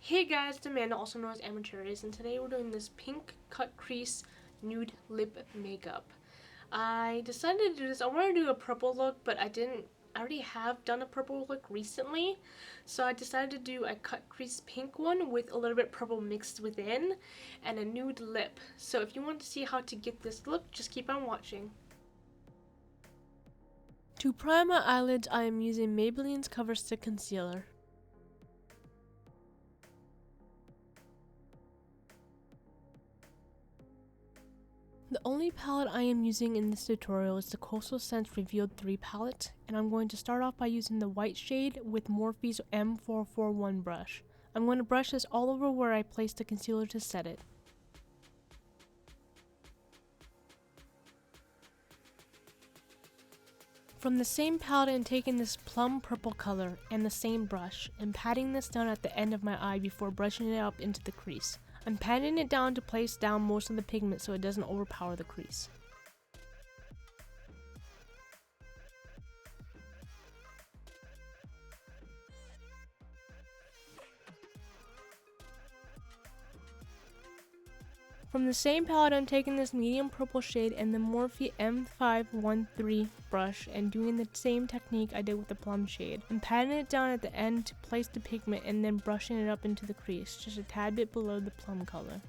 Hey guys, it's Amanda, also known as Amateurs, and today we're doing this pink cut crease nude lip makeup. I decided to do this. I wanted to do a purple look, but I already have done a purple look recently, so I decided to do a cut crease pink one with a little bit purple mixed within and a nude lip. So if you want to see how to get this look, just keep on watching. To prime my eyelids, I am using Maybelline's Cover Stick Concealer. The only palette I am using in this tutorial is the Coastal Scents Revealed 3 palette, and I'm going to start off by using the white shade with Morphe's M441 brush. I'm going to brush this all over where I placed the concealer to set it. From the same palette, I'm taking this plum purple color and the same brush and patting this down at the end of my eye before brushing it up into the crease. I'm patting it down to place down most of the pigment so it doesn't overpower the crease. From the same palette, I'm taking this medium purple shade and the Morphe M513 brush and doing the same technique I did with the plum shade. I'm patting it down at the end to place the pigment and then brushing it up into the crease, just a tad bit below the plum color.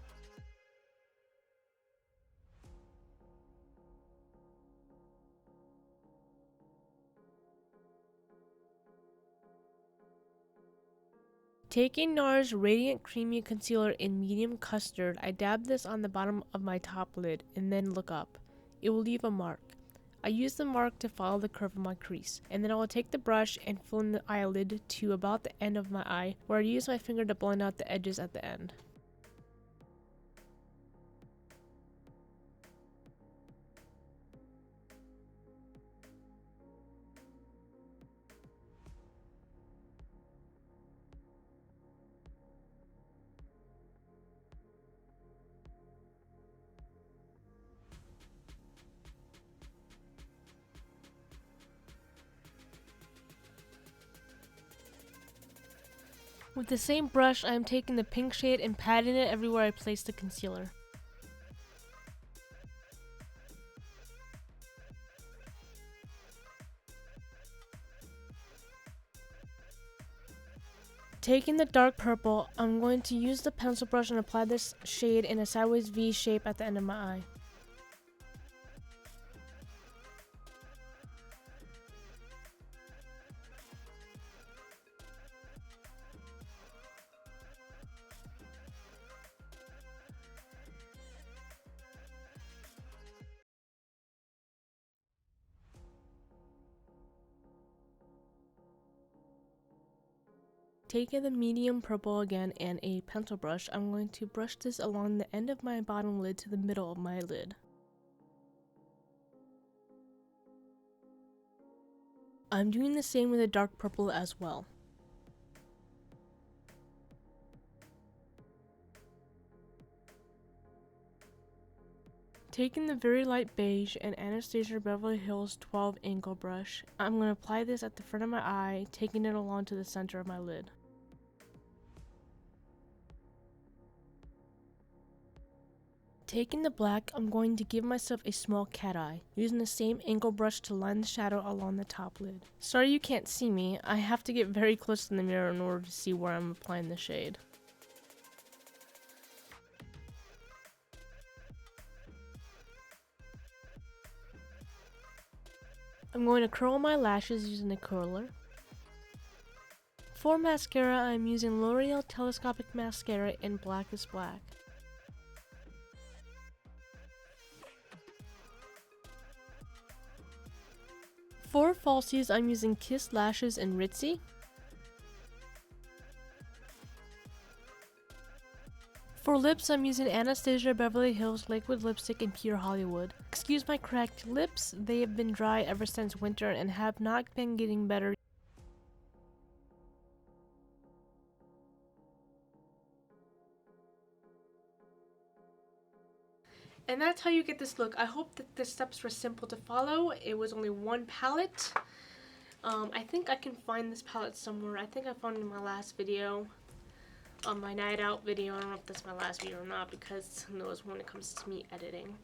Taking NARS Radiant Creamy Concealer in Medium Custard, I dab this on the bottom of my top lid and then look up. It will leave a mark. I use the mark to follow the curve of my crease, and then I will take the brush and fill in the eyelid to about the end of my eye, where I use my finger to blend out the edges at the end. With the same brush, I am taking the pink shade and patting it everywhere I place the concealer. Taking the dark purple, I'm going to use the pencil brush and apply this shade in a sideways V shape at the end of my eye. Taking the medium purple again and a pencil brush, I'm going to brush this along the end of my bottom lid to the middle of my lid. I'm doing the same with the dark purple as well. Taking the very light beige and Anastasia Beverly Hills 12 angle brush, I'm going to apply this at the front of my eye, taking it along to the center of my lid. Taking the black, I'm going to give myself a small cat eye, using the same angle brush to line the shadow along the top lid. Sorry you can't see me, I have to get very close to the mirror in order to see where I'm applying the shade. I'm going to curl my lashes using a curler. For mascara, I'm using L'Oreal Telescopic Mascara in Black is Black. For falsies, I'm using Kiss Lashes in Ritzy. For lips, I'm using Anastasia Beverly Hills Liquid Lipstick in Pure Hollywood. Excuse my cracked lips, they have been dry ever since winter and have not been getting better. And that's how you get this look. I hope that the steps were simple to follow. It was only one palette. I think I can find this palette somewhere. I think I found it in my last video. on my night out video. I don't know if that's my last video or not, because who knows when it comes to me editing.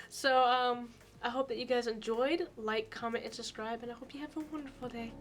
So, I hope that you guys enjoyed. Like, comment, and subscribe, and I hope you have a wonderful day.